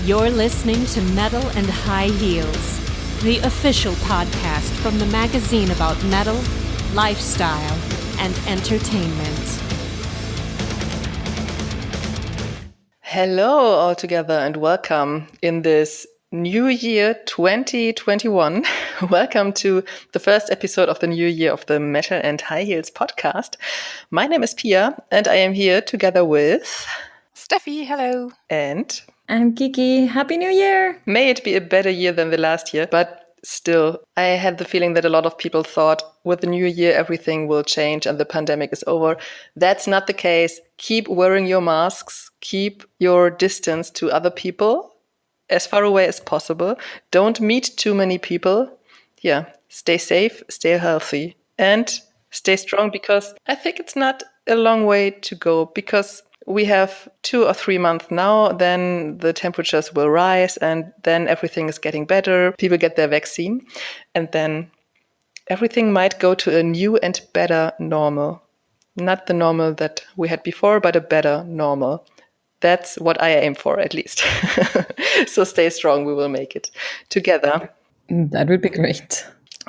You're listening to Metal and High Heels, the official podcast from the magazine about metal, lifestyle, and entertainment. Hello all together and welcome in this new year 2021. Welcome to the first episode of the new year of the Metal and High Heels podcast. My name is Pia and I am here together with Steffi, hello. And I'm Kiki. Happy New Year! May it be a better year than the last year, but still, I had the feeling that a lot of people thought with the new year everything will change and the pandemic is over. That's not the case. Keep wearing your masks, keep your distance to other people as far away as possible. Don't meet too many people. Yeah, stay safe, stay healthy, and stay strong, because I think it's not a long way to go, because we have 2 or 3 months now, then the temperatures will rise and then everything is getting better. People get their vaccine and then everything might go to a new and better normal. Not the normal that we had before, but a better normal. That's what I aim for, at least. So stay strong. We will make it together. That would be great.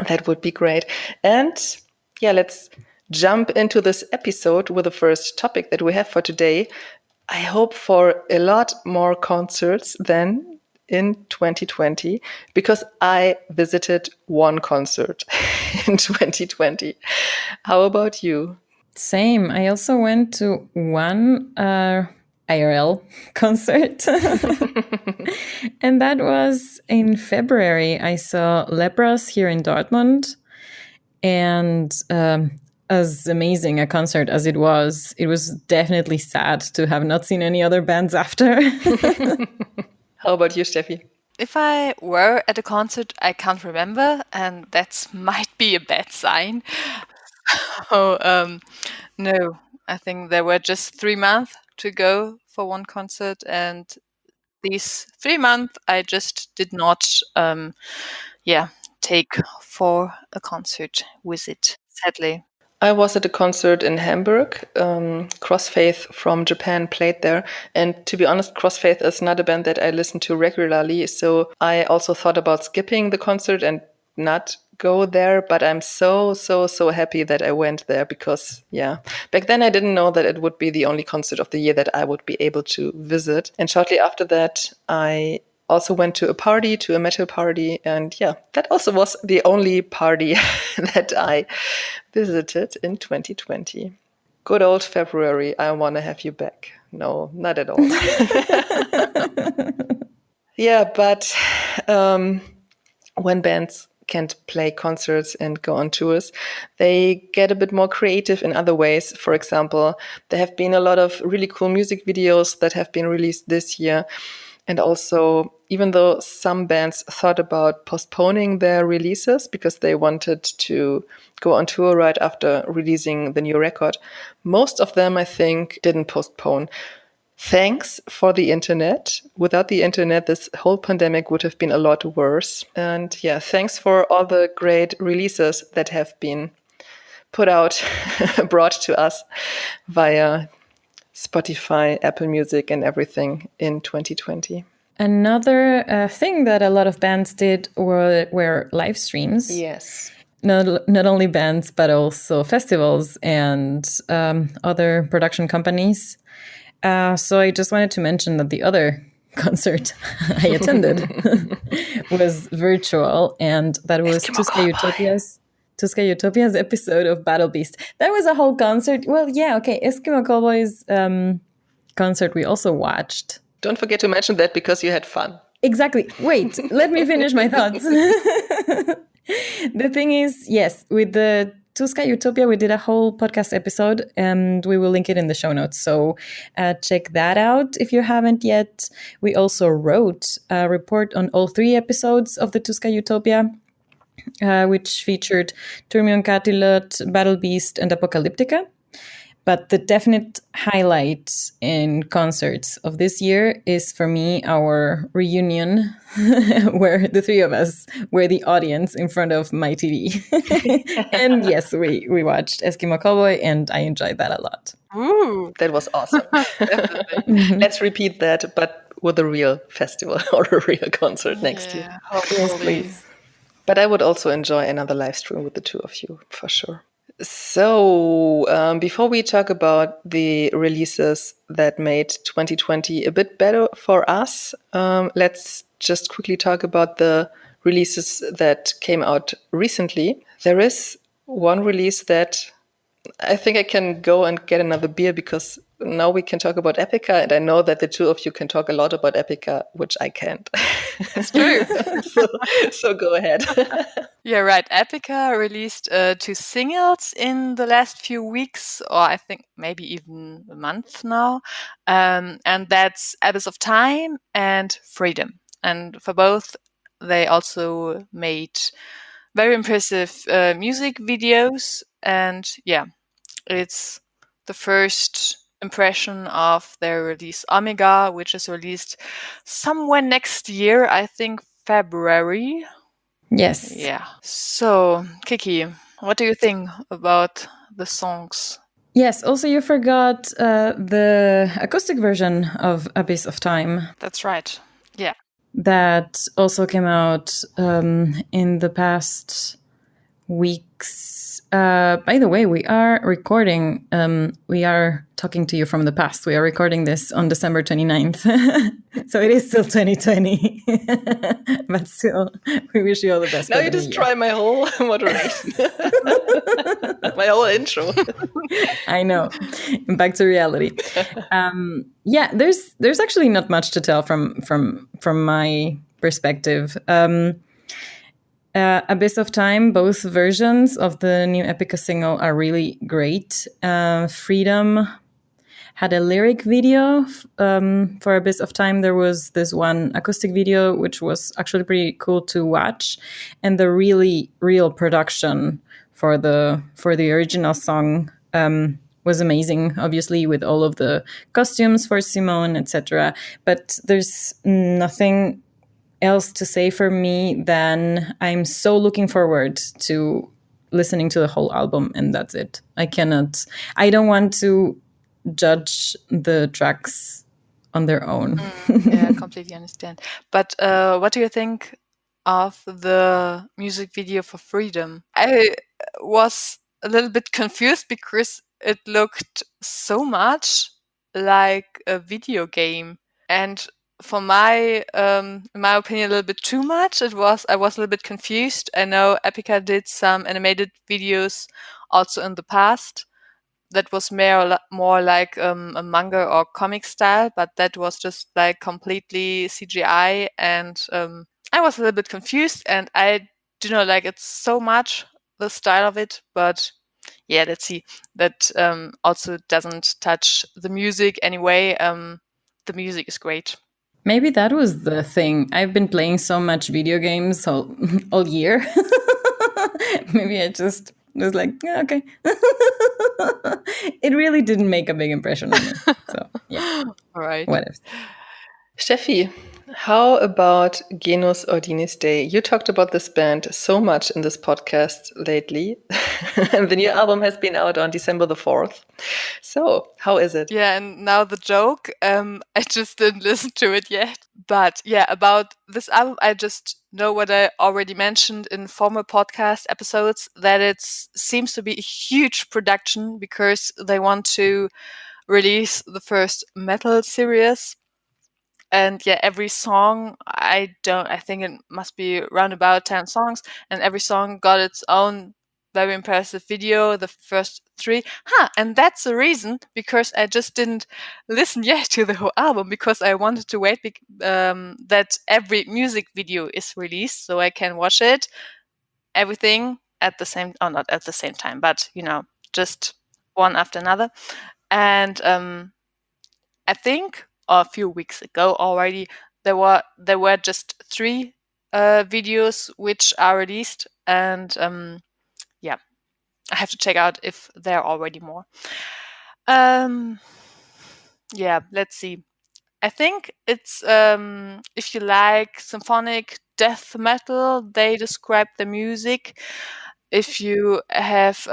That would be great. And yeah, let's jump into this episode with the first topic that we have for today. I hope for a lot more concerts than in 2020, because I visited one concert in 2020. How about you? Same. I also went to one IRL concert. And that was in February. I saw Lepras here in Dortmund. And as amazing a concert as it was definitely sad to have not seen any other bands after. How about you, Steffi? If I were at a concert, I can't remember, and that might be a bad sign. No, I think there were just 3 months to go for one concert, and these 3 months I just did not, take for a concert visit, sadly. I was at a concert in Hamburg. Crossfaith from Japan played there. And to be honest, Crossfaith is not a band that I listen to regularly. So I also thought about skipping the concert and not go there. But I'm so happy that I went there, because, yeah, back then I didn't know that it would be the only concert of the year that I would be able to visit. And shortly after that, I also went to a metal party. And yeah, that also was the only party that I visited in 2020. Good old February. I want to have you back. No, not at all. Yeah, but when bands can't play concerts and go on tours, they get a bit more creative in other ways. For example, there have been a lot of really cool music videos that have been released this year. And also, even though some bands thought about postponing their releases because they wanted to go on tour right after releasing the new record, most of them, I think, didn't postpone. Thanks for the internet. Without the internet, this whole pandemic would have been a lot worse. And yeah, thanks for all the great releases that have been put out, brought to us via Spotify, Apple Music, and everything in 2020. Another thing that a lot of bands did were live streams. Yes. Not only bands, but also festivals and other production companies. So I just wanted to mention that the other concert I attended was virtual, and that was Tuska Utopia's episode of Battle Beast. That was a whole concert. Well, yeah, okay. Eskimo Cowboys concert we also watched. Don't forget to mention that, because you had fun. Exactly. Wait, let me finish my thoughts. The thing is, yes, with the Tuska Utopia, we did a whole podcast episode, and we will link it in the show notes. So check that out if you haven't yet. We also wrote a report on all 3 episodes of the Tuska Utopia, which featured Trivium, Battle Beast, and Apocalyptica. But the definite highlight in concerts of this year is, for me, our reunion where the 3 of us were the audience in front of my TV. And yes, we watched Eskimo Cowboy, and I enjoyed that a lot. Ooh, that was awesome. Let's repeat that, but with a real festival or a real concert next year. Yes, please. But I would also enjoy another live stream with the two of you, for sure. So before we talk about the releases that made 2020 a bit better for us, let's just quickly talk about the releases that came out recently. There is one release that I think I can go and get another beer, because now we can talk about Epica, and I know that the two of you can talk a lot about Epica, which I can't. It's true. so go ahead. Yeah, right. Epica released 2 singles in the last few weeks, or I think maybe even a month now. And that's Abyss of Time and Freedom. And for both, they also made very impressive music videos. And yeah, it's the first impression of their release Omega, which is released somewhere next year, I think February. Yes. Yeah. So, Kiki, what do you think about the songs? Yes, also you forgot the acoustic version of Abyss of Time. That's right. Yeah. That also came out in the past weeks. By the way, we are recording, we are talking to you from the past. We are recording this on December 29th. So it is still 2020. But still, we wish you all the best. Now you just try my whole moderation. My whole intro. I know. Back to reality. Yeah, there's actually not much to tell from my perspective. Abyss of Time, both versions of the new Epica single are really great. Freedom had a lyric video for Abyss of Time. There was this one acoustic video, which was actually pretty cool to watch. And the really real production for the original song was amazing, obviously, with all of the costumes for Simone, etc. But there's nothing else to say for me than I'm so looking forward to listening to the whole album, and that's it. I don't want to judge the tracks on their own. Yeah, I completely understand. But what do you think of the music video for Freedom? I was a little bit confused because it looked so much like a video game, and for my in my opinion, a little bit too much. I was a little bit confused. I know Epica did some animated videos also in the past. That was more like a manga or comic style, but that was just like completely CGI, and I was a little bit confused, and I do not like it so much, the style of it. But yeah, let's see. That also doesn't touch the music anyway. The music is great. Maybe that was the thing. I've been playing so much video games all year. Maybe I just was like, yeah, okay. It really didn't make a big impression on me. So, yeah. All right. What if? Steffi, how about Genus Ordinis Day? You talked about this band so much in this podcast lately. And the new album has been out on December the 4th. So, how is it? Yeah, and now the joke, I just didn't listen to it yet. But yeah, about this album, I just know what I already mentioned in former podcast episodes, that it seems to be a huge production because they want to release the first metal series. And yeah, every song, I think it must be around about 10 songs, and every song got its own very impressive video, the first 3. And that's the reason, because I just didn't listen yet to the whole album, because I wanted to wait that every music video is released so I can watch it, everything at the same, or not at the same time, but just one after another. And I think a few weeks ago already, there were just 3 videos which are released, and yeah, I have to check out if there are already more. Yeah, let's see. I think it's if you like symphonic death metal, they describe the music. If you have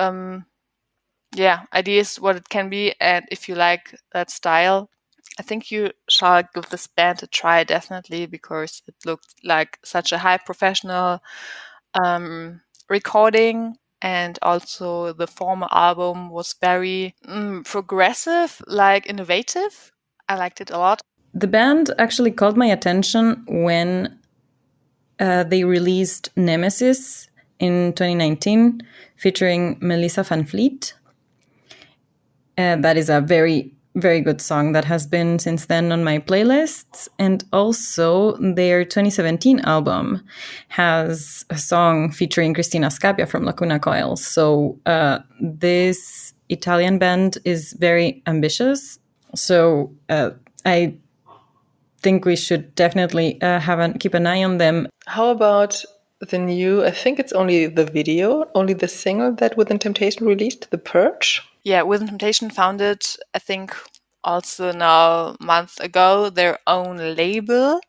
ideas what it can be, and if you like that style, I think you shall give this band a try, definitely, because it looked like such a high professional recording. And also the former album was very progressive, like innovative. I liked it a lot. The band actually called my attention when they released Nemesis in 2019, featuring Melissa Van Fleet. That is a very, very good song that has been since then on my playlists. And also, their 2017 album has a song featuring Christina Scapia from Lacuna Coil. So, this Italian band is very ambitious. So, I think we should definitely keep an eye on them. How about the new, I think it's only the video, only the single that Within Temptation released, The Purge? Yeah, Within Temptation founded, I think, also now a month ago, their own label.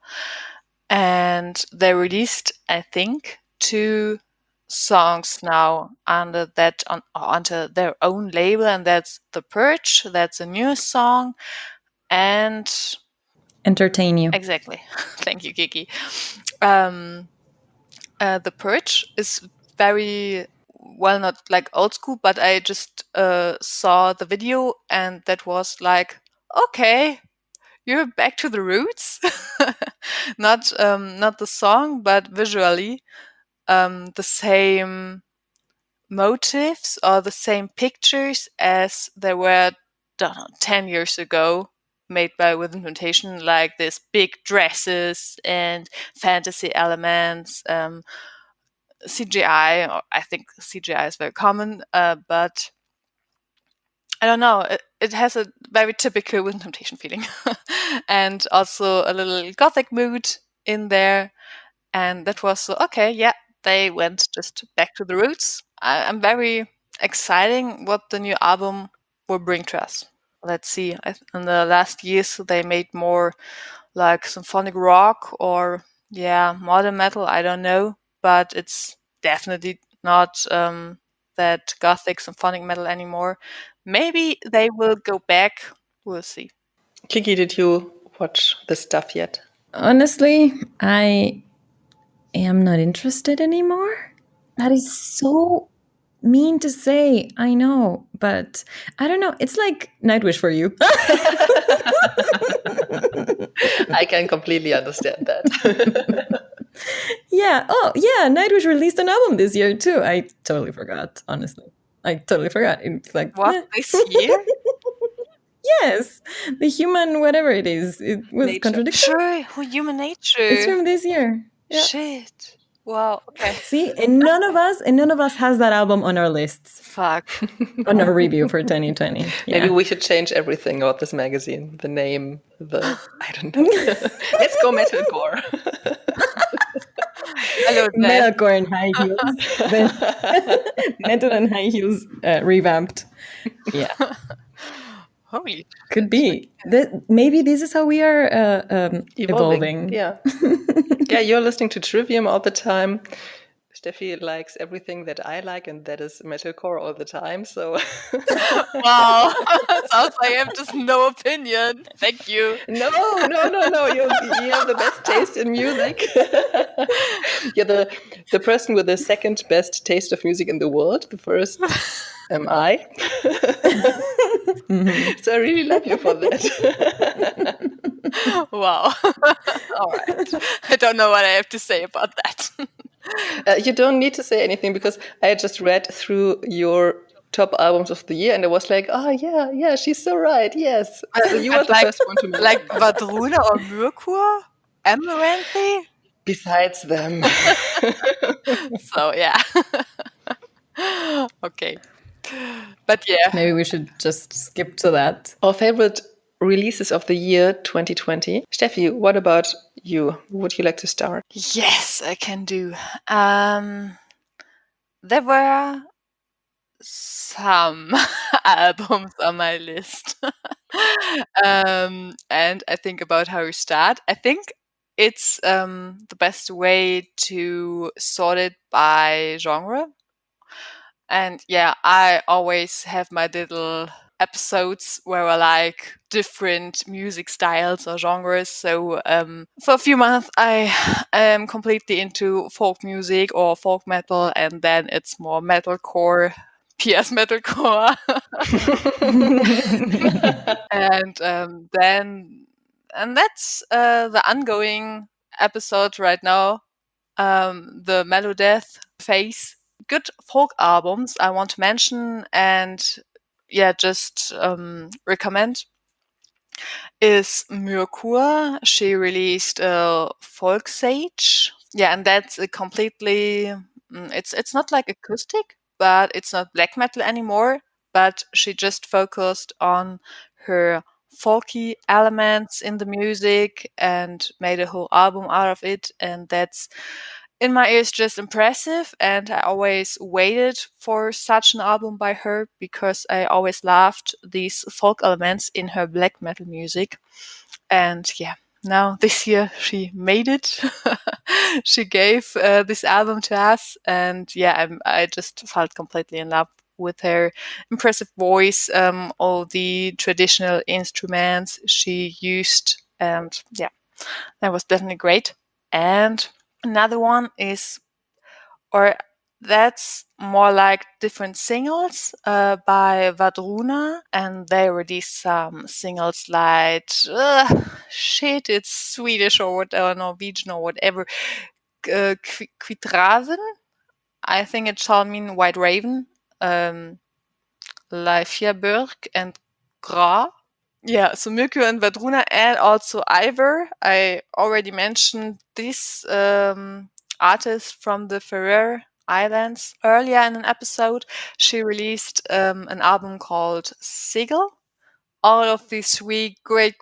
And they released, I think, 2 songs now under their own label, and that's The Purge, that's a new song, and Entertain You. Exactly. Thank you, Kiki. The Purge is very well, not like old school, but I just saw the video and that was like, okay, you're back to the roots. Not the song, but visually the same motives or the same pictures as there were 10 years ago, made by Within Temptation, like this big dresses and fantasy elements, CGI. I think CGI is very common, but I don't know. It has a very typical Within Temptation feeling, and also a little gothic mood in there. And that was so, okay. Yeah, they went just back to the roots. I'm very exciting what the new album will bring to us. Let's see. In the last years, they made more like symphonic rock or modern metal. I don't know, but it's definitely not that gothic symphonic metal anymore. Maybe they will go back. We'll see. Kiki, did you watch the stuff yet? Honestly, I am not interested anymore. That is so mean to say, I know, but I don't know. It's like Nightwish for you. I can completely understand that. Yeah. Oh, yeah. Nightwish released an album this year too. I totally forgot. Honestly, I totally forgot. It's like What, this year? Yes, the human whatever it is. It was Nature. contradiction. Sure, human nature. It's from this year. Yeah. Shit. Wow. Okay. See, and none of us has that album on our lists, Fuck. on our review for 2020. Yeah. Maybe we should change everything about this magazine. The name, I don't know. Let's go metalcore. Metalcore and high heels. Metal and high heels revamped. Yeah. Holy. Could be. Maybe this is how we are evolving. Yeah. Yeah, you're listening to Trivium all the time. Steffi likes everything that I like, and that is metalcore all the time. So, Wow. Sounds like I have just no opinion. Thank you. no. You have the best taste in music. You're the person with the second best taste of music in the world. The first am I. So I really love you for that. Wow. All right. I don't know what I have to say about that. You don't need to say anything because I just read through your top albums of the year and I was like, oh yeah, she's so right. Yes. So you were the first one to mention. Like Vadruna or Merkur? Amaranth? Besides them. So yeah. Okay. But yeah. Maybe we should just skip to that. Our favorite releases of the year 2020. Steffi, what about you? Would you like to start? Yes, I can do. There were some albums on my list. And I think about how you start. I think it's the best way to sort it by genre. And yeah, I always have my little episodes where I like different music styles or genres. So for a few months, I am completely into folk music or folk metal, and then it's more metalcore, PS metalcore, and that's the ongoing episode right now. The Melodeath phase. Good folk albums I want to mention and just recommend is Myrkur. She released Folk Sage. Yeah, and that's a completely it's not like acoustic, but it's not black metal anymore, but she just focused on her folky elements in the music and made a whole album out of it, and that's in my ears just impressive, and I always waited for such an album by her because I always loved these folk elements in her black metal music. And yeah, now this year she made it. She gave this album to us, and yeah, I just felt completely in love with her impressive voice, all the traditional instruments she used, and yeah, that was definitely great. And another one is, or that's more like different singles by Vadruna, and they released some singles like it's Swedish or Norwegian or whatever. Kvitraven, I think it shall mean White Raven. Leifjabörg and Gra. Yeah, so Mirku and Vadruna, and also Ivor. I already mentioned this artist from the Faroe Islands earlier in an episode. She released an album called Sigil. All of these three great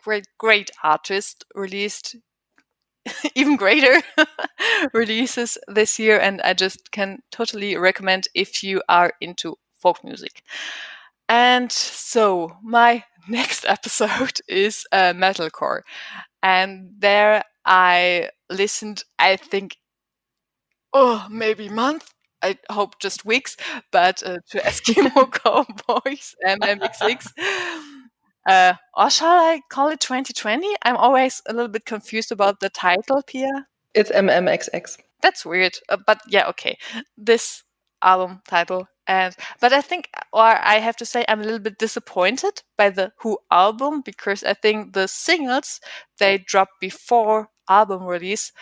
artists released even greater releases this year, and I just can totally recommend if you are into folk music. And so my next episode is metalcore, and there I listened, I think, maybe month. I hope just weeks, but to Eskimo Cowboys MMX6. Or shall I call it 2020? I'm always a little bit confused about the title, Pia. It's MMXX. That's weird, but yeah, okay. This album title, but I think, or I have to say, I'm a little bit disappointed by the Who album, because I think the singles they dropped before album release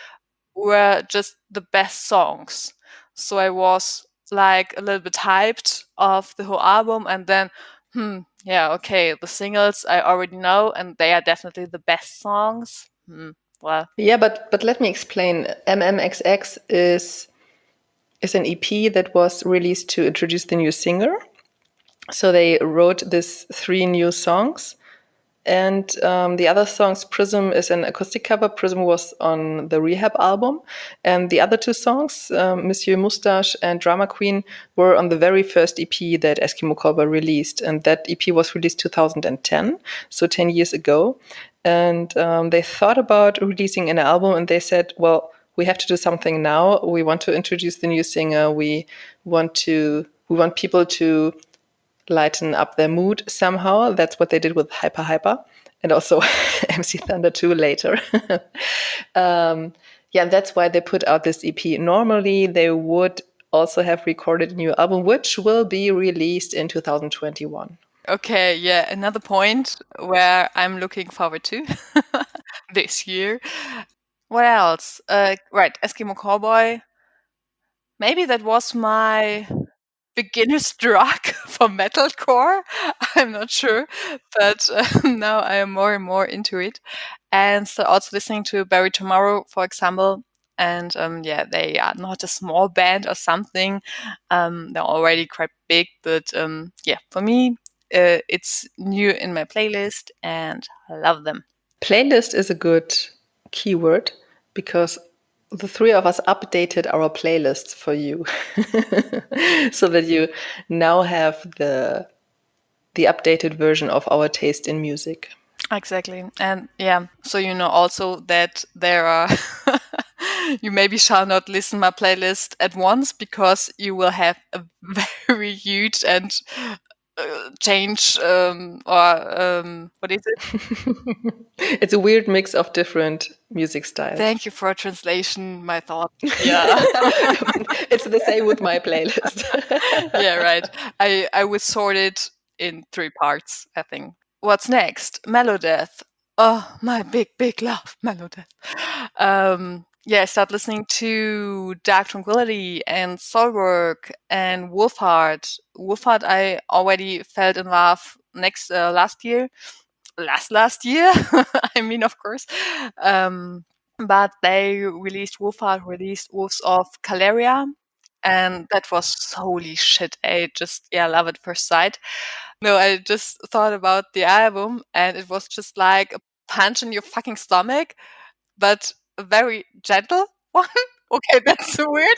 were just the best songs. So I was like a little bit hyped of the whole album, and then yeah, okay, the singles I already know, and they are definitely the best songs. Well, yeah, but let me explain. MMXX is an EP that was released to introduce the new singer. So they wrote these 3 new songs, and the other songs, Prism is an acoustic cover. Prism was on the Rehab album, and the other 2 songs, Monsieur Moustache and Drama Queen, were on the very first EP that Eskimo Cowboy released, and that EP was released 2010, so 10 years ago. And they thought about releasing an album, and they said, well, we have to do something now. We want to introduce the new singer. We want people to lighten up their mood somehow. That's what they did with Hyper Hyper, and also MC Thunder 2 later. Yeah, that's why they put out this EP. Normally, they would also have recorded a new album, which will be released in 2021. Okay, yeah, another point where I'm looking forward to this year. What else? Right, Eskimo Cowboy. Maybe that was my beginner's drug for metalcore. I'm not sure, but now I am more and more into it. And so also listening to Barry Tomorrow, for example. And yeah, they are not a small band or something. They're already quite big, but yeah, for me, it's new in my playlist, and I love them. Playlist is a good keyword, because the 3 of us updated our playlists for you so that you now have the updated version of our taste in music. Exactly. And yeah, so you know also that there are you maybe shall not listen my playlist at once, because you will have a very huge and change or what is it? It's a weird mix of different music styles. Thank you for translation, my thought. Yeah. It's the same with my playlist. Yeah, right. I would sort it in 3 parts, I think. What's next? Melodeath. Oh, my big love, Melodeath. Yeah, I started listening to Dark Tranquility and Soilwork and Wolfheart. Wolfheart, I already fell in love last year. Last year, I mean, of course. But they released Wolfheart, released Wolves of Caleria, and that was holy shit. I just love at first sight. No, I just thought about the album, and it was just like a punch in your fucking stomach, but a very gentle one. Okay, that's so weird.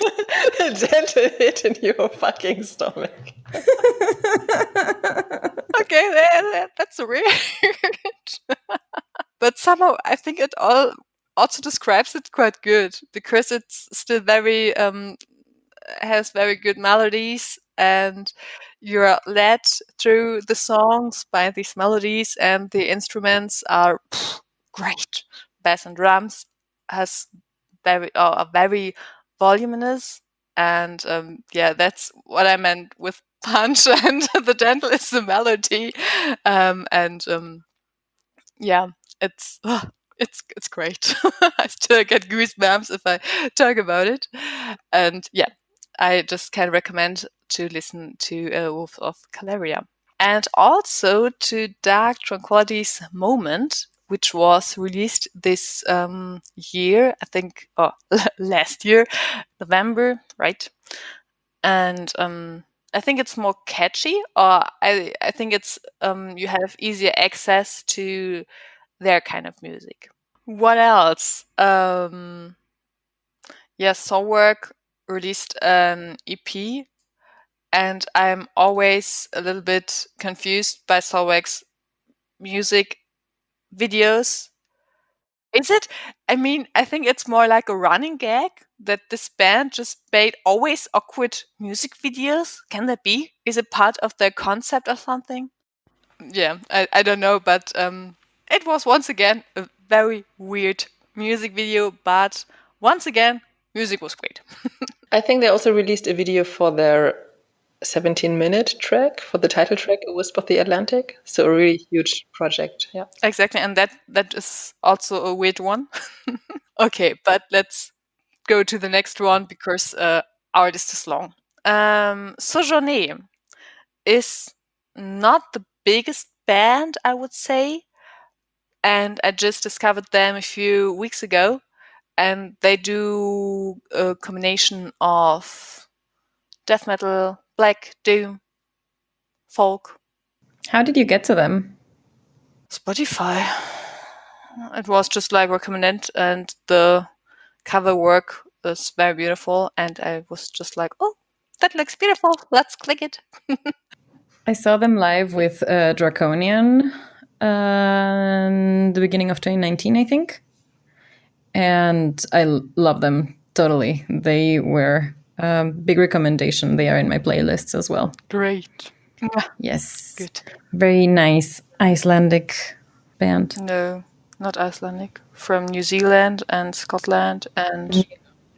A gentle hit in your fucking stomach. Okay, that's weird. But somehow I think it all also describes it quite good, because it's still very has very good melodies, and you're led through the songs by these melodies, and the instruments are great. Bass and drums has are very voluminous, and that's what I meant with punch, and the gentle is the melody, yeah, it's it's great. I still get goosebumps if I talk about it, and I just can recommend to listen to Wolf of Caleria, and also to Dark Tranquility's Moment, which was released this year, I think, last year, November, right? And I think it's more catchy, or I think it's you have easier access to their kind of music. What else? Soulwork released an EP, and I'm always a little bit confused by Soulwork's music videos. Is it? I mean, I think it's more like a running gag that this band just made always awkward music videos. Can that be? Is it part of their concept or something? Yeah, I don't know, but it was once again a very weird music video, but once again, music was great. I think they also released a video for their 17-minute track, for the title track, A Wisp of the Atlantic. So a really huge project. Yeah. Exactly, and that is also a weird one. Okay, but let's go to the next one, because our list is long. Sojourner is not the biggest band, I would say, and I just discovered them a few weeks ago, and they do a combination of death metal, black, doom, folk. How did you get to them? Spotify. It was just like recommended, and the cover work is very beautiful, and I was just like, oh, that looks beautiful, let's click it. I saw them live with Draconian the beginning of 2019, I think. And I love them totally. They were a big recommendation. They are in my playlists as well. Great. Yes. Good. Very nice Icelandic band. No, not Icelandic. From New Zealand and Scotland and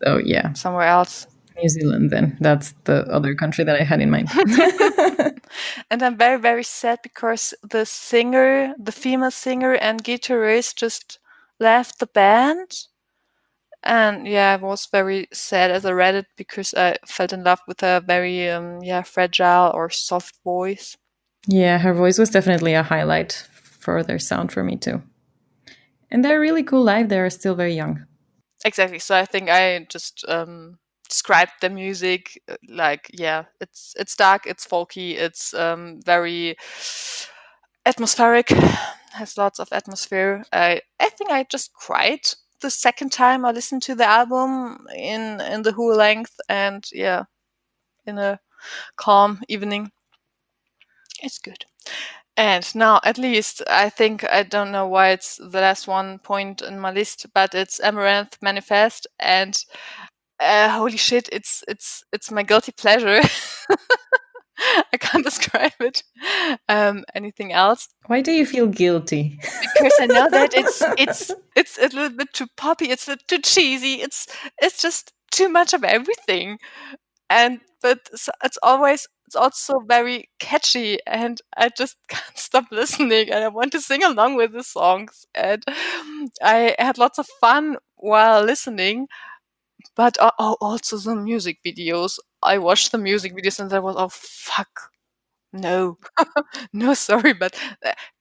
Oh, yeah. somewhere else. New Zealand, then. That's the other country that I had in mind. And I'm very, very sad because the singer, the female singer and guitarist, just left the band. And I was very sad as I read it, because I fell in love with a very fragile or soft voice. Yeah, her voice was definitely a highlight for their sound for me too. And they're really cool live. They're still very young. Exactly. So I think I just described the music like, it's dark, it's folky, it's very atmospheric, has lots of atmosphere. I think I just cried the second time I listened to the album in the whole length, and in a calm evening. It's good. And now, at least, I think, I don't know why it's the last one point in my list, but it's Amaranth Manifest, and holy shit, it's my guilty pleasure. I can't describe it. Anything else? Why do you feel guilty? Because I know that it's a little bit too poppy. It's a too cheesy. It's just too much of everything. But it's also very catchy, and I just can't stop listening, and I want to sing along with the songs, and I had lots of fun while listening. But also the music videos. I watched the music videos and I was, oh fuck, no, no, sorry, but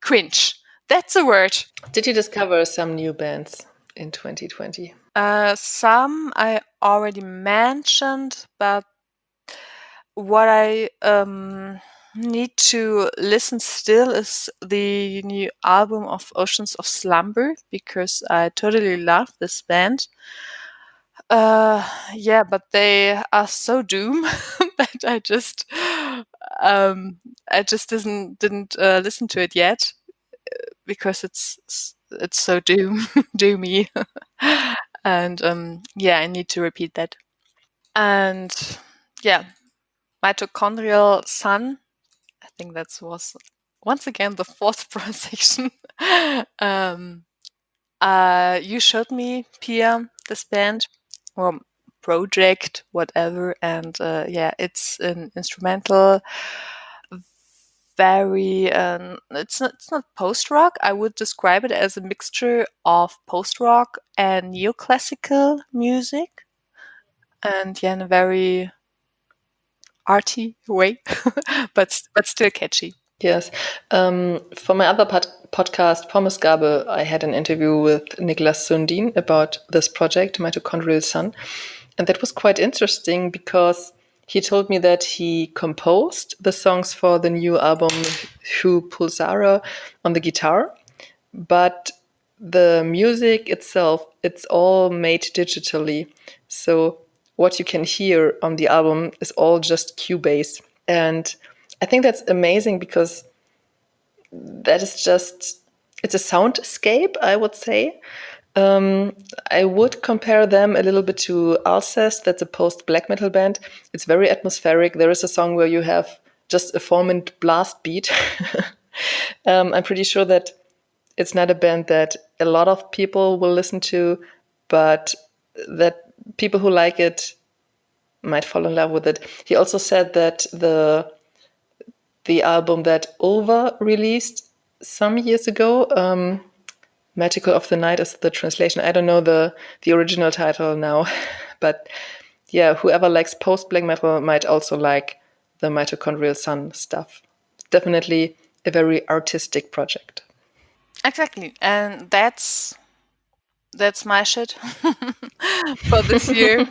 cringe. That's a word. Did you discover some new bands in 2020? Some I already mentioned, but what I need to listen still is the new album of Oceans of Slumber, because I totally love this band. Yeah, but they are so doom that I just didn't listen to it yet, because it's so doomy, and yeah, I need to repeat that. And yeah, Mitochondrial Sun. I think that was once again the fourth pronunciation. You showed me, Pia, this band or project, whatever, and yeah, it's an instrumental. Very, it's not post rock. I would describe it as a mixture of post rock and neoclassical music, and yeah, in a very arty way, but still catchy. Yes. For my other podcast, Pommesgabe, I had an interview with Niklas Sundin about this project, Mitochondrial Sun. And that was quite interesting because he told me that he composed the songs for the new album, Who Pulsara, on the guitar. But the music itself, it's all made digitally. So what you can hear on the album is all just Cubase. And I think that's amazing because that is just, it's a soundscape, I would say. I would compare them a little bit to Alcest. That's a post-black metal band. It's very atmospheric. There is a song where you have just a 4-minute blast beat. I'm pretty sure that it's not a band that a lot of people will listen to, but that people who like it might fall in love with it. He also said that the album that Ulva released some years ago, Magical of the Night is the translation. I don't know the original title now, but yeah, whoever likes post-black metal might also like the Mitochondrial Sun stuff. Definitely a very artistic project. Exactly, and that's my shit for this year.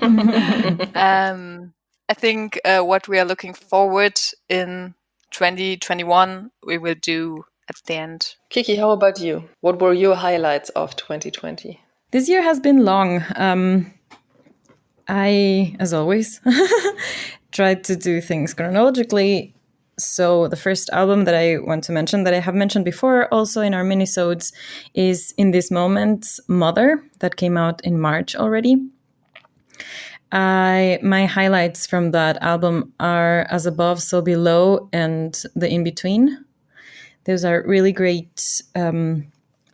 I think what we are looking forward in 2021, we will do at the end. Kiki, how about you? What were your highlights of 2020? This year has been long. I, as always, tried to do things chronologically. So the first album that I want to mention, that I have mentioned before also in our minisodes, is In This Moment, Mother, that came out in March already. My highlights from that album are As Above, So Below and The In Between. Those are really great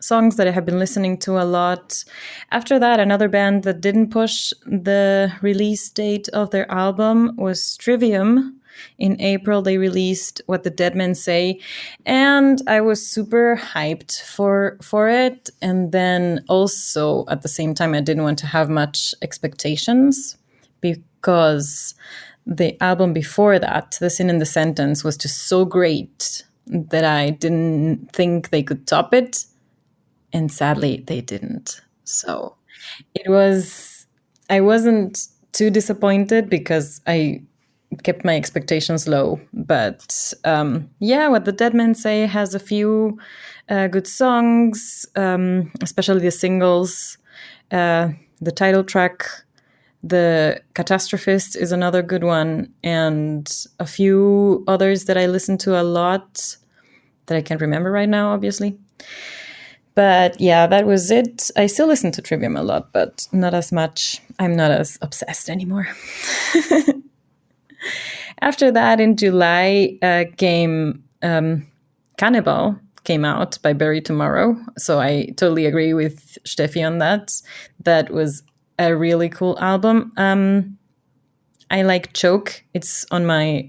songs that I have been listening to a lot. After that, another band that didn't push the release date of their album was Trivium. In April, they released What the Dead Men Say, and I was super hyped for it. And then also, at the same time, I didn't want to have much expectations because the album before that, The Sin in the Sentence, was just so great that I didn't think they could top it. And sadly, they didn't. So I wasn't too disappointed because I kept my expectations low. But yeah, What the Dead Men Say has a few good songs, especially the singles. The title track, The Catastrophist, is another good one. And a few others that I listen to a lot that I can't remember right now, obviously. But yeah, that was it. I still listen to Trivium a lot, but not as much. I'm not as obsessed anymore. After that, in July, Cannibal came out by Bury Tomorrow. So I totally agree with Steffi on that. That was a really cool album. I like Choke. It's on my...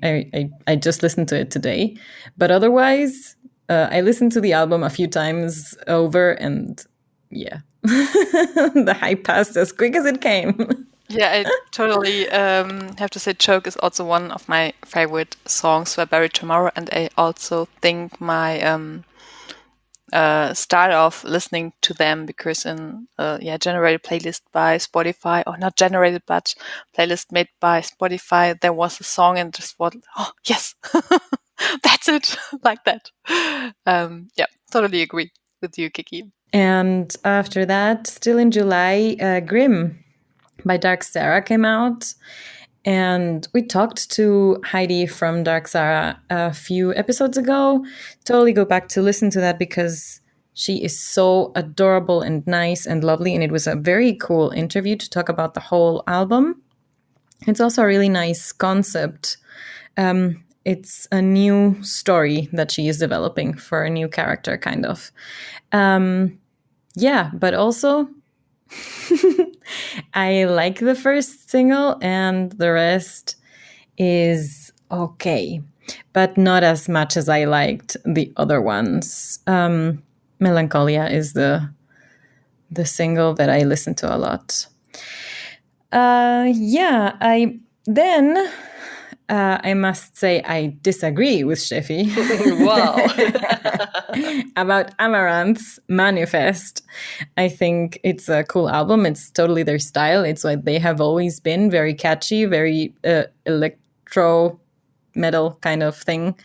I just listened to it today. But otherwise, I listened to the album a few times over, and yeah. The hype passed as quick as it came. Yeah, I totally have to say Choke is also one of my favorite songs by Bury Tomorrow, and I also think my start off listening to them because in generated playlist by Spotify, or not generated but playlist made by Spotify, there was a song and just thought, oh yes, that's it, like that. Totally agree with you, Kiki. And after that, still in July, Grimm by Dark Sarah came out. And we talked to Heidi from Dark Sarah a few episodes ago. Totally go back to listen to that because she is so adorable and nice and lovely. And it was a very cool interview to talk about the whole album. It's also a really nice concept. It's a new story that she is developing for a new character, kind of. But also... I like the first single, and the rest is okay, but not as much as I liked the other ones. Melancholia is the single that I listen to a lot. I must say I disagree with Steffi. Wow. About Amaranth's Manifest. I think it's a cool album. It's totally their style. It's what they have always been. Very catchy, very electro metal kind of thing.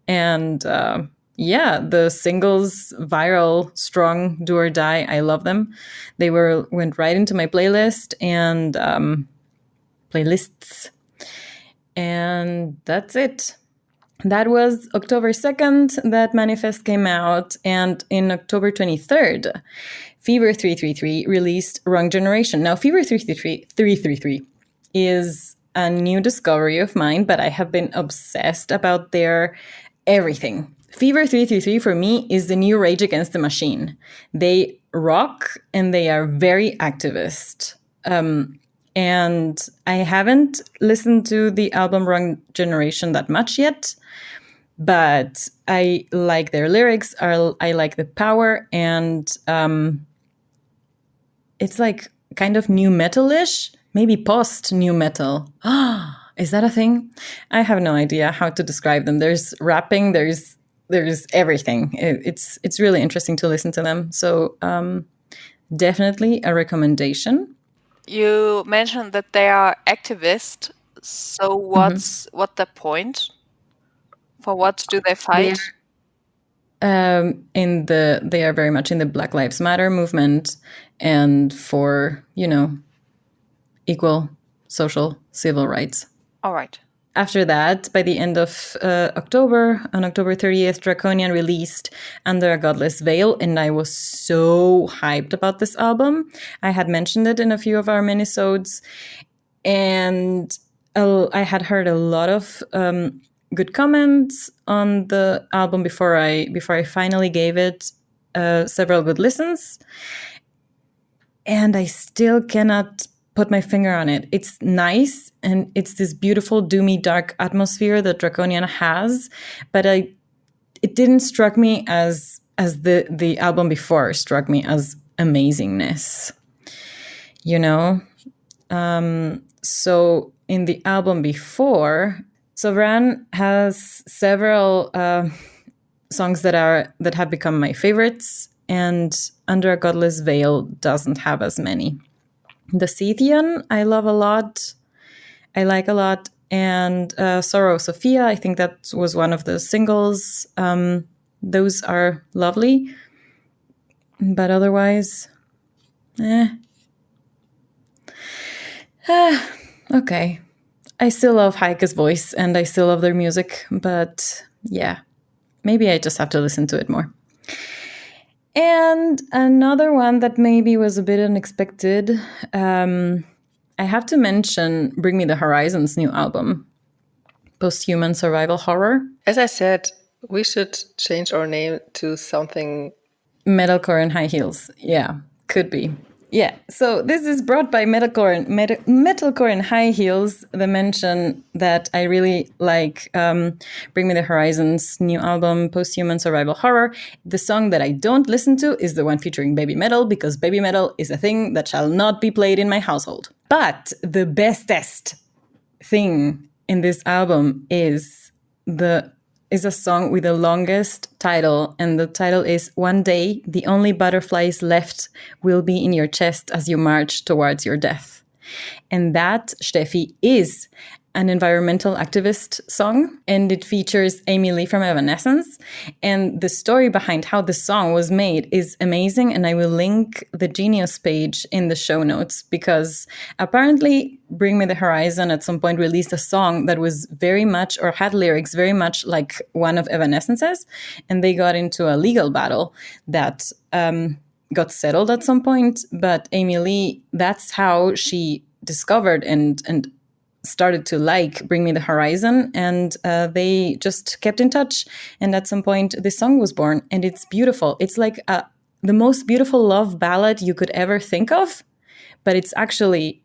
And the singles, viral, strong, do or die. I love them. They went right into my playlist and playlists. And that's it. That was October 2nd that Manifest came out. And in October 23rd, Fever 333 released Wrong Generation. Now, Fever 333 is a new discovery of mine, but I have been obsessed about their everything. Fever 333 for me is the new Rage Against the Machine. They rock and they are very activist. And I haven't listened to the album Wrong Generation that much yet, but I like their lyrics. I like the power, and it's like kind of new metal-ish, maybe post-new metal. Is that a thing? I have no idea how to describe them. There's rapping, there's everything. It's really interesting to listen to them. So definitely a recommendation. You mentioned that they are activists. So what's the point? For what do they fight? They are very much in the Black Lives Matter movement and for, equal social civil rights. All right. After that, by the end of October, on October 30th, Draconian released Under a Godless Veil, and I was so hyped about this album. I had mentioned it in a few of our minisodes, and I had heard a lot of good comments on the album before I finally gave it several good listens, and I still cannot put my finger on it. It's nice, and it's this beautiful, doomy, dark atmosphere that Draconian has, but it didn't struck me as the album before struck me as amazingness. So in the album before, Sovran has several songs that have become my favorites, and Under a Godless Veil doesn't have as many. The Scythian, I love a lot. I like a lot. And Sorrow Sophia, I think that was one of the singles. Those are lovely. But otherwise, okay. I still love Heike's voice and I still love their music. But yeah, maybe I just have to listen to it more. And another one that maybe was a bit unexpected, I have to mention Bring Me the Horizon's new album, post-human survival horror. As I said, we should change our name to something. Metalcore and high heels. Yeah, could be. Yeah, so this is brought by Metalcore and High Heels, the mention that I really like Bring Me the Horizon's new album, Post-Human Survival Horror. The song that I don't listen to is the one featuring baby metal, because baby metal is a thing that shall not be played in my household. But the bestest thing in this album is a song with the longest title, and the title is One Day, the Only Butterflies Left Will Be in Your Chest as You March Towards Your Death. And that, Steffi, is an environmental activist song, and it features Amy Lee from Evanescence. And the story behind how the song was made is amazing, and I will link the Genius page in the show notes, because apparently Bring Me the Horizon at some point released a song that was very much, or had lyrics very much like one of Evanescence's, and they got into a legal battle that got settled at some point. But Amy Lee, that's how she discovered and started to like Bring Me the Horizon, and they just kept in touch, and at some point this song was born, and it's beautiful. It's like the most beautiful love ballad you could ever think of, but it's actually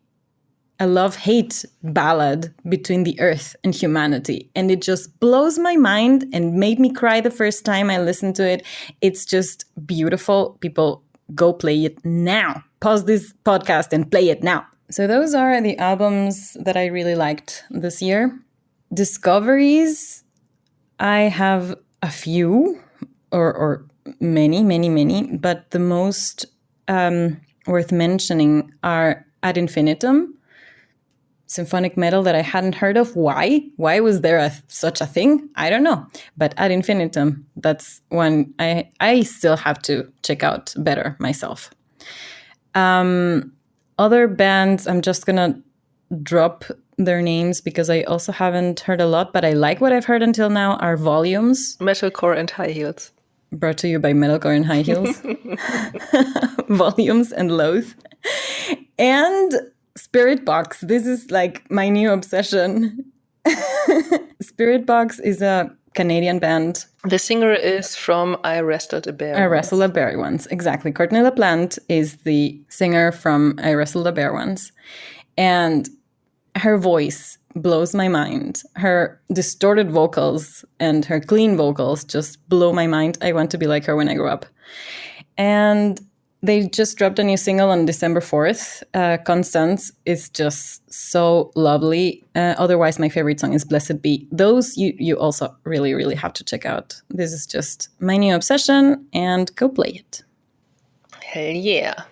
a love-hate ballad between the earth and humanity, and it just blows my mind and made me cry the first time I listened to it. It's just beautiful. People, go play it now. Pause this podcast and play it now. So those are the albums that I really liked this year. Discoveries, I have a few, or many, but the most worth mentioning are Ad Infinitum, symphonic metal that I hadn't heard of. Why? Why was there such a thing? I don't know. But Ad Infinitum, that's one I still have to check out better myself. Other bands, I'm just going to drop their names because I also haven't heard a lot, but I like what I've heard until now, are Volumes. Metalcore and High Heels. Brought to you by Metalcore and High Heels. Volumes and Loath. And Spirit Box. This is like my new obsession. Spirit Box is a Canadian band. The singer is from I Wrestled a Bear. I Wrestled a Bear once, exactly. Courtney LaPlante is the singer from I Wrestled a Bear once. And her voice blows my mind. Her distorted vocals and her clean vocals just blow my mind. I want to be like her when I grow up. And they just dropped a new single on December 4th. Constance is just so lovely. Otherwise, my favorite song is Blessed Be. Those you also really, really have to check out. This is just my new obsession, and go play it. Hell yeah.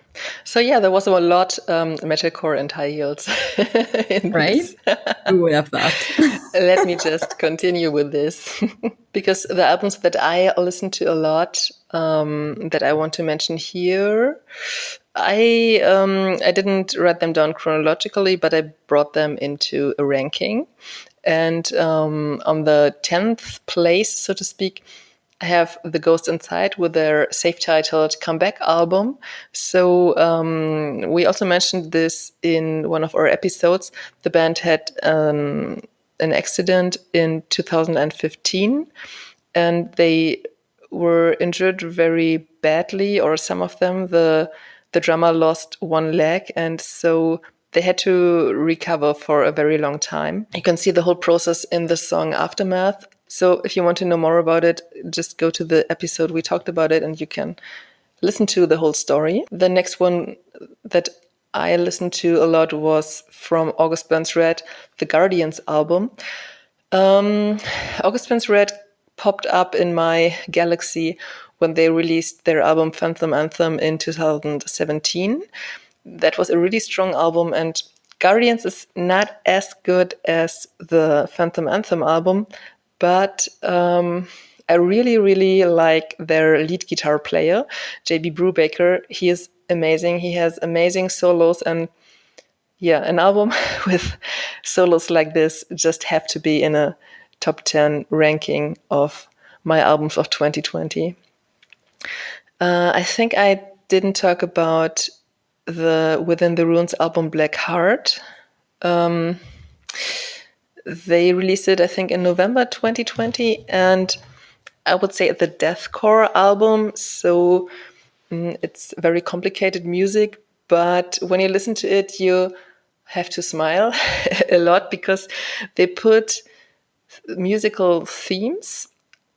So yeah, there was a lot metalcore and high heels. Right? Who would have thought? Let me just continue with this. Because the albums that I listen to a lot, that I want to mention here, I didn't write them down chronologically, but I brought them into a ranking. And on the 10th place, so to speak, I have The Ghost Inside with their self-titled comeback album. So we also mentioned this in one of our episodes. The band had an accident in 2015, and they were injured very badly, or some of them. The drummer lost one leg, and so they had to recover for a very long time. You can see the whole process in the song Aftermath. So if you want to know more about it, just go to the episode we talked about it, and you can listen to the whole story. The next one that I listened to a lot was from August Burns Red, the Guardians album. August Burns Red popped up in my galaxy when they released their album Phantom Anthem in 2017. That was a really strong album, and Guardians is not as good as the Phantom Anthem album, but I really, really like their lead guitar player, J.B. Brubaker. He is amazing. He has amazing solos, and yeah, an album with solos like this just have to be in a top 10 ranking of my albums of 2020. I think I didn't talk about the Within the Ruins album Black Heart. They released it, I think, in November 2020, and I would say the deathcore album. So it's very complicated music, but when you listen to it, you have to smile a lot because they put musical themes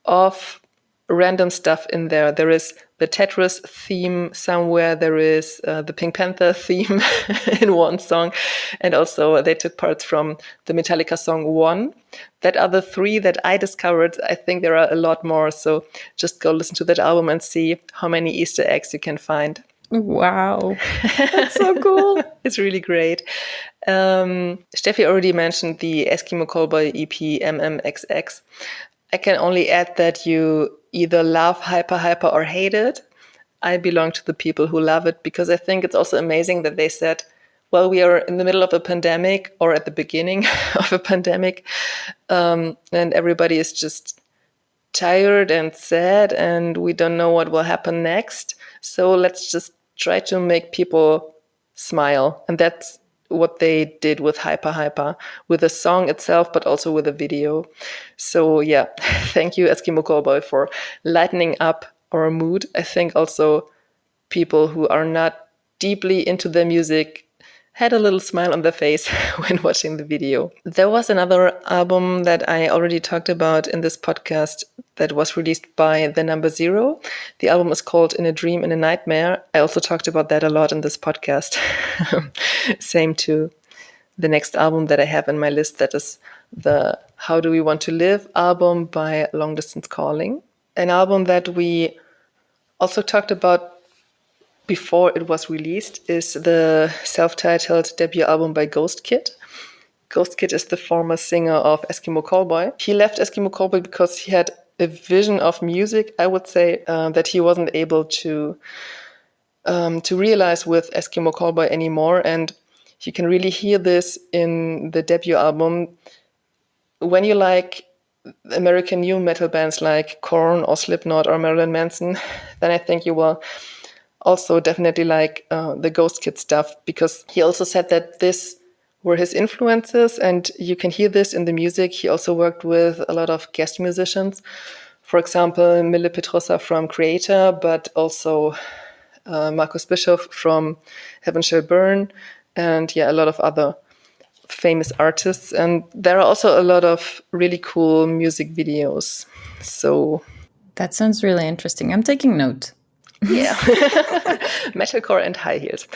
of random stuff in there. There is the Tetris theme somewhere. There is the Pink Panther theme in one song. And also they took parts from the Metallica song One. That are the three that I discovered. I think there are a lot more. So just go listen to that album and see how many Easter eggs you can find. Wow, that's so cool. It's really great. Steffi already mentioned the Eskimo Callboy EP MMXX. I can only add that you either love Hyper or hate it. I belong to the people who love it because I think it's also amazing that they said, well, we are in the middle of a pandemic or at the beginning of a pandemic, and everybody is just tired and sad and we don't know what will happen next. So let's just try to make people smile. And that's what they did with Hyper, with the song itself, but also with the video. So yeah, thank you, Eskimo Callboy, for lightening up our mood. I think also people who are not deeply into their music had a little smile on their face when watching the video. There was another album that I already talked about in this podcast that was released by The Number Zero. The album is called In a Dream, in a Nightmare. I also talked about that a lot in this podcast. Same to the next album that I have in my list, that is the How Do We Want to Live album by Long Distance Calling. An album that we also talked about before it was released is the self-titled debut album by Ghost Kid. Ghost Kid is the former singer of Eskimo Callboy. He left Eskimo Callboy because he had a vision of music, I would say, that he wasn't able to realize with Eskimo Callboy anymore. And you can really hear this in the debut album. When you like American new metal bands like Korn or Slipknot or Marilyn Manson, then I think you will also definitely like the Ghost Kid stuff, because he also said that this were his influences, and you can hear this in the music. He also worked with a lot of guest musicians, for example, Mille Petrosa from Creator, but also Markus Bischoff from Heaven Shall Burn, and a lot of other famous artists. And there are also a lot of really cool music videos. So that sounds really interesting. I'm taking note. Yeah, metalcore and high heels.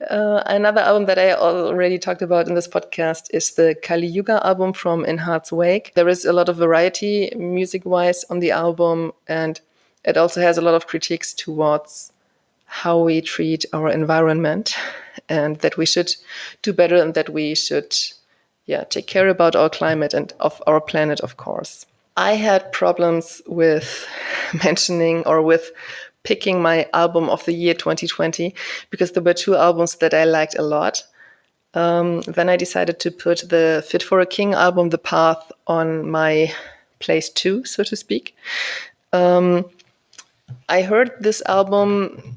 Another album that I already talked about in this podcast is the Kali Yuga album from In Heart's Wake. There is a lot of variety music-wise on the album, and it also has a lot of critiques towards how we treat our environment, and that we should do better, and that we should take care about our climate and of our planet, of course. I had problems with mentioning or with picking my album of the year 2020 because there were two albums that I liked a lot. Then I decided to put the Fit for a King album, The Path, on my place 2, so to speak. I heard this album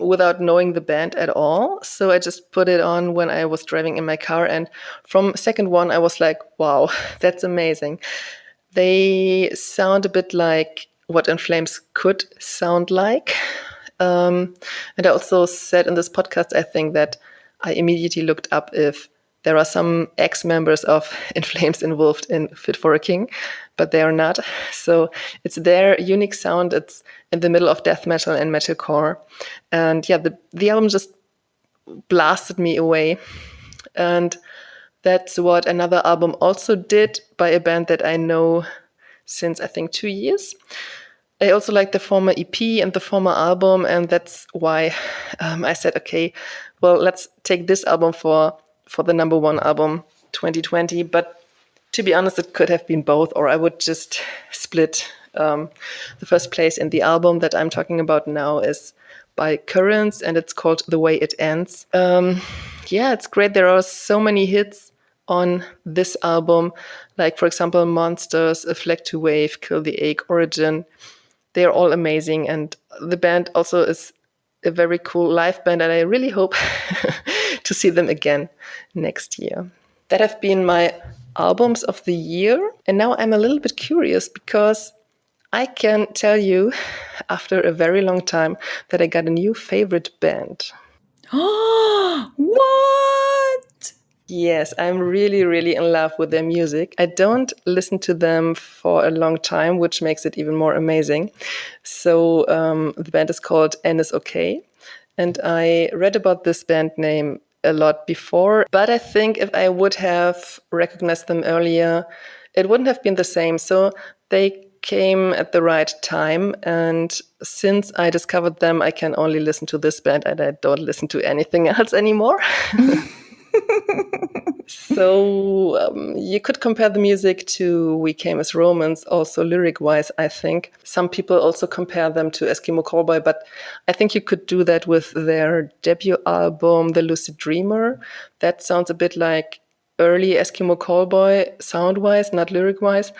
without knowing the band at all, so I just put it on when I was driving in my car, and from second one I was like, wow, that's amazing. They sound a bit like what In Flames could sound like. And I also said in this podcast, I think, that I immediately looked up if there are some ex-members of In Flames involved in Fit for a King, but they are not. So it's their unique sound. It's in the middle of death metal and metalcore. And the album just blasted me away. And that's what another album also did by a band that I know since, I think, 2 years. I also like the former EP and the former album, and that's why I said, okay, well, let's take this album for the number one album 2020. But to be honest, it could have been both, or I would just split. The first place in the album that I'm talking about now is by Currents, and it's called The Way It Ends. It's great. There are so many hits on this album, like, for example, Monsters, A Flag to Wave, Kill the Ache, Origin. They are all amazing, and the band also is a very cool live band, and I really hope to see them again next year. that have been my albums of the year. And now I'm a little bit curious because I can tell you after a very long time that I got a new favorite band. What? Yes, I'm really, really in love with their music. I don't listen to them for a long time, which makes it even more amazing. So the band is called NSOK. And I read about this band name a lot before, but I think if I would have recognized them earlier, it wouldn't have been the same. So they came at the right time. And since I discovered them, I can only listen to this band and I don't listen to anything else anymore. So you could compare the music to We Came as Romans, also lyric-wise, I think. Some people also compare them to Eskimo Callboy, but I think you could do that with their debut album, The Lucid Dreamer. That sounds a bit like early Eskimo Callboy, sound-wise, not lyric-wise.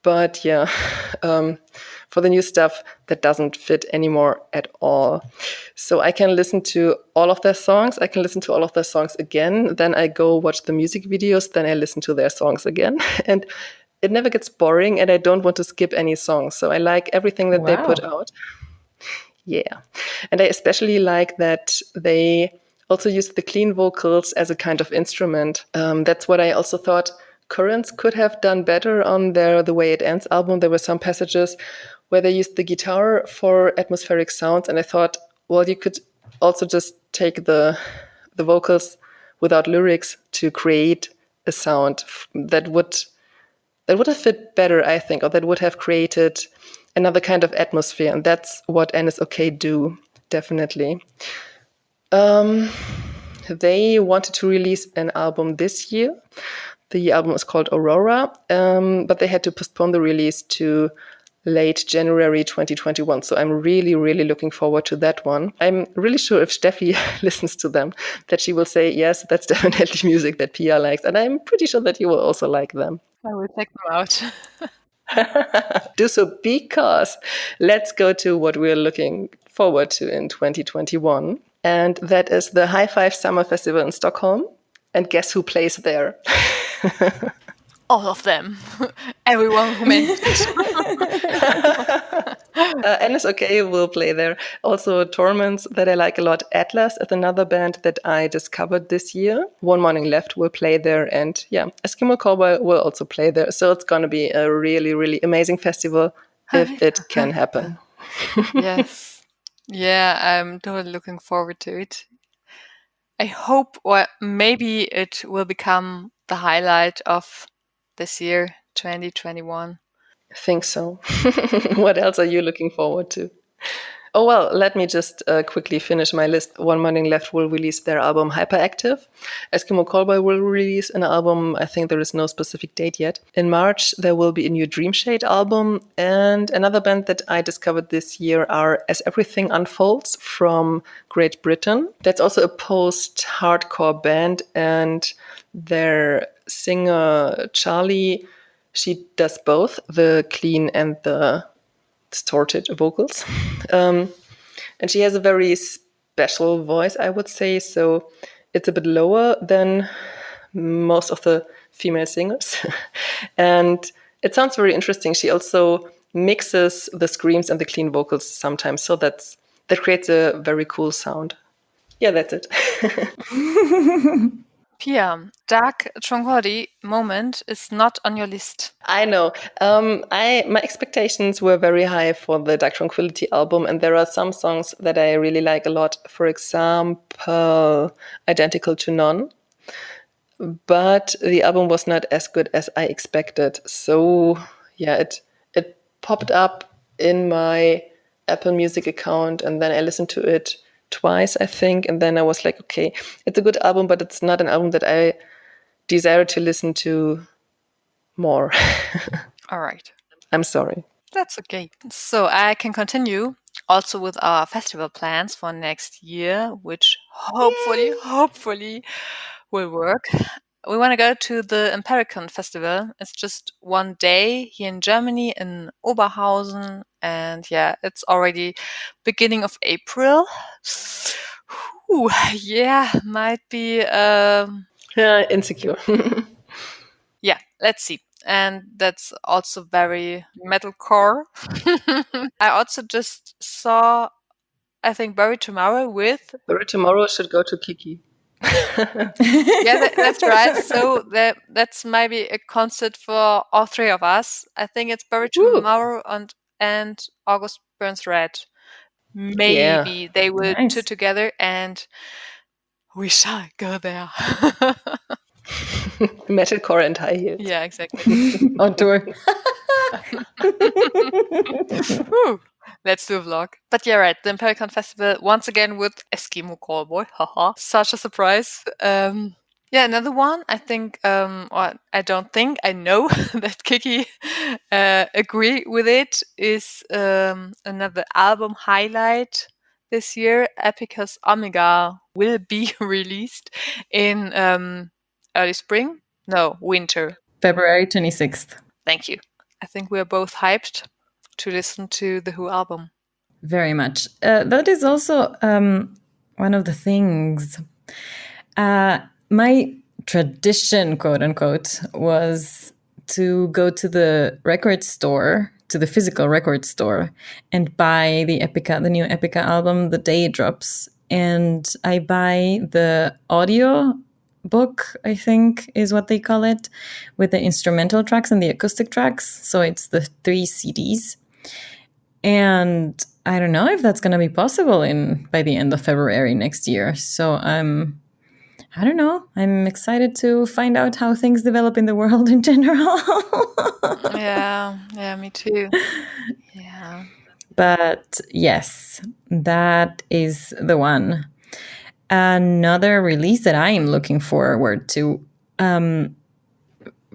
But yeah, for the new stuff, that doesn't fit anymore at all. So I can listen to all of their songs. I can listen to all of their songs again. Then I go watch the music videos. Then I listen to their songs again. And it never gets boring. And I don't want to skip any songs. So I like everything that they put out. Yeah. And I especially like that they also use the clean vocals as a kind of instrument. That's what I also thought Currents could have done better on their The Way It Ends album. There were some passages where they used the guitar for atmospheric sounds. And I thought, well, you could also just take the vocals without lyrics to create a sound that would have fit better, I think, or that would have created another kind of atmosphere. And that's what NSOK do, definitely. They wanted to release an album this year. The album is called Aurora, but they had to postpone the release to late January 2021. So I'm really, really looking forward to that one. I'm really sure if Steffi listens to them, that she will say, yes, that's definitely music that Pia likes. And I'm pretty sure that you will also like them. I will check them out. Do so, because let's go to what we're looking forward to in 2021. And that is the High Five Summer Festival in Stockholm. And guess who plays there? All of them. Everyone who mentioned. NSOK will play there. Also, Torments that I like a lot. Atlas is another band that I discovered this year. One Morning Left will play there. And yeah, Eskimo Cowboy will also play there. So it's going to be a really, really amazing festival if it can happen. Yes. Yeah, I'm totally looking forward to it. I hope, or maybe it will become the highlight of this year, 2021. I think so. What else are you looking forward to? Oh, well, let me just quickly finish my list. One Morning Left will release their album Hyperactive. Eskimo Callboy will release an album. I think there is no specific date yet. In March, there will be a new Dreamshade album. And another band that I discovered this year are As Everything Unfolds from Great Britain. That's also a post-hardcore band. And their singer, Charlie, she does both the clean and the distorted vocals. And she has a very special voice, I would say. So it's a bit lower than most of the female singers. And it sounds very interesting. She also mixes the screams and the clean vocals sometimes. So that creates a very cool sound. Yeah, that's it. Pia, Dark Tranquility Moment is not on your list. I know. My expectations were very high for the Dark Tranquility album, and there are some songs that I really like a lot. For example, Identical to None. But the album was not as good as I expected. So yeah, it popped up in my Apple Music account, and then I listened to it twice, I think, and then I was like, okay, it's a good album, but it's not an album that I desire to listen to more. All right. I'm sorry. That's okay. So I can continue also with our festival plans for next year, which hopefully will work. We want to go to the Empiricon Festival. It's just one day here in Germany in Oberhausen. And yeah, it's already beginning of April. Ooh, yeah, might be Insecure. let's see. And that's also very metalcore. I also just saw, I think, Bury Tomorrow with. Bury Tomorrow should go to Kiki. Yeah, that's right. So that's maybe a concert for all three of us. I think it's Bury Tomorrow and August Burns Red. Maybe they will Nice. two together, and we shall go there. Metalcore and high heels. Yeah, exactly. On tour. Whew. Let's do a vlog. But yeah, right. The Empiricon Festival once again with Eskimo Callboy. Haha. Such a surprise. Yeah, another one. I think, or I don't think, I know that Kiki agree with it, is another album highlight this year. Epica's Omega will be released in early spring. No, winter. February 26th. Thank you. I think we're both hyped to listen to the Who album. Very much. That is also one of the things. My tradition, quote unquote, was to go to the record store, to the physical record store, and buy the Epica, the new Epica album, the day it drops. And I buy the audio book, I think is what they call it, with the instrumental tracks and the acoustic tracks. So it's the 3 CDs. And I don't know if that's going to be possible by the end of February next year. So I don't know. I'm excited to find out how things develop in the world in general. Yeah, me too. Yeah. But yes, that is the one. Another release that I am looking forward to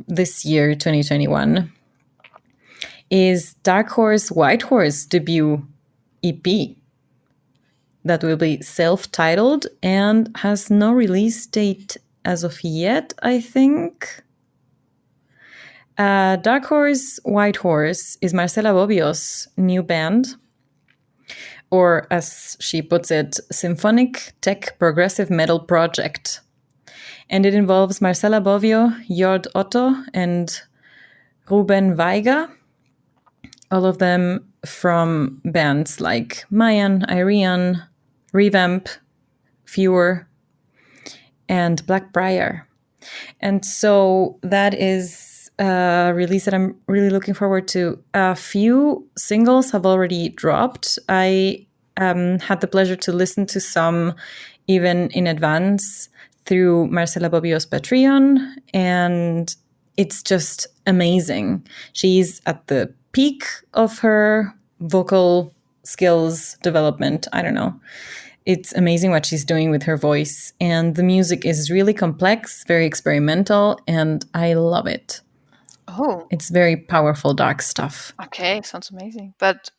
this year, 2021, is Dark Horse White Horse debut EP that will be self-titled and has no release date as of yet, I think. Dark Horse White Horse is Marcela Bobbio's new band, or as she puts it, symphonic tech progressive metal project. And it involves Marcela Bobbio, Jord Otto, and Ruben Weiger, all of them from bands like Mayan, Irian, Revamp, Fewer, and Blackbriar. And so that is a release that I'm really looking forward to. A few singles have already dropped. I had the pleasure to listen to some even in advance through Marcela Bobbio's Patreon, and it's just amazing. She's at the peak of her vocal skills development. I don't know. It's amazing what she's doing with her voice, and the music is really complex, very experimental, and I love it. Oh, It's very powerful, dark stuff. okay, sounds amazing. But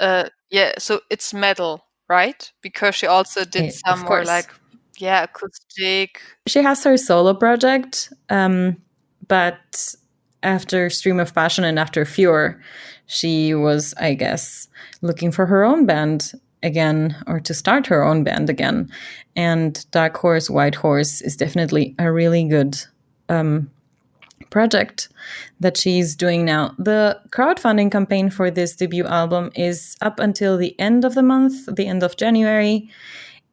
yeah, so it's metal, right? Because she also did Of some more course. like, yeah, acoustic. She has her solo project, but after Stream of Passion and after Fewer, she was, I guess, looking for her own band again, or to start her own band again. And Dark Horse White Horse is definitely a really good project that she's doing now. The crowdfunding campaign for this debut album is up until the end of the month, the end of January,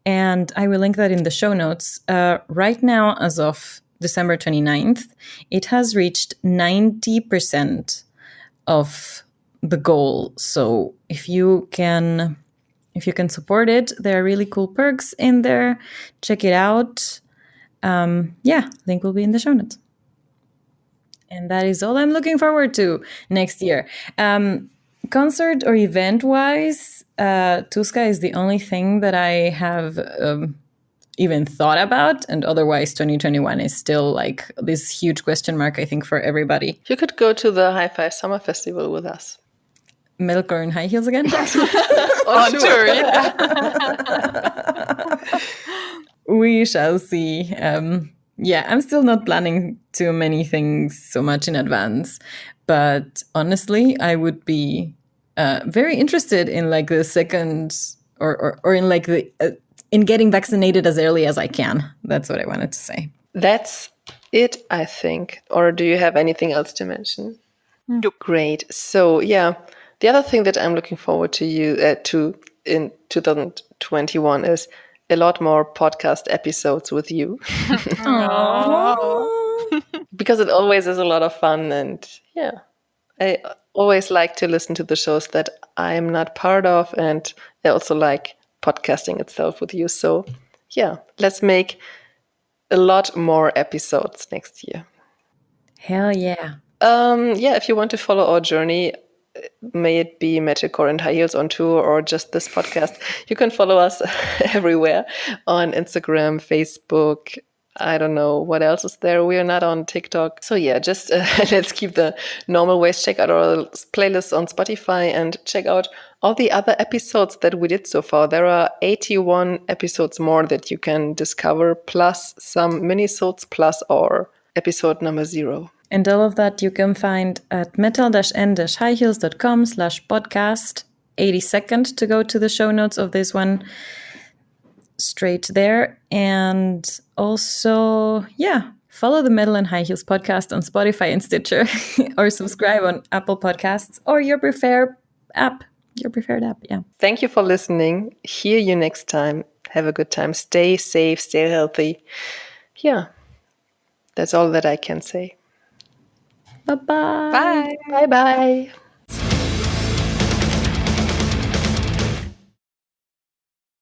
and I will link that in the show notes. Right now, as of December 29th, it has reached 90% of the goal. So if you can support it, there are really cool perks in there. Check it out. Link will be in the show notes. And that is all I'm looking forward to next year. Concert or event-wise, Tuska is the only thing that I have even thought about. And otherwise, 2021 is still like this huge question mark, I think, for everybody. You could go to the Hi-Fi Summer Festival with us. Metalcore in high heels again? On tour, yeah. We shall see. I'm still not planning too many things so much in advance, but honestly, I would be very interested in like the second or in like the in getting vaccinated as early as I can. That's what I wanted to say. That's it, I think. Or do you have anything else to mention? Nope. Great. So yeah, the other thing that I'm looking forward to in 2021 is a lot more podcast episodes with you. Because it always is a lot of fun, and yeah, I always like to listen to the shows that I'm not part of, and I also like podcasting itself with you. So yeah, let's make a lot more episodes next year. Hell yeah. Yeah, if you want to follow our journey, may it be Metalcore and High Heels on tour or just this podcast, you can follow us everywhere on Instagram, Facebook. I don't know what else is there. We are not on TikTok. So yeah, just let's keep the normal ways. Check out our playlists on Spotify and check out all the other episodes that we did so far. There are 81 episodes more that you can discover, plus some minisodes, plus our episode number 0. And all of that you can find at metal-n-highheels.com/podcast. 82nd to go to the show notes of this one, straight there. And also, yeah, follow the Metal and High Heels podcast on Spotify and Stitcher, or subscribe on Apple Podcasts or your preferred app. Yeah. Thank you for listening. Hear you next time. Have a good time. Stay safe, stay healthy. Yeah, that's all that I can say. Bye-bye. Bye. Bye-bye.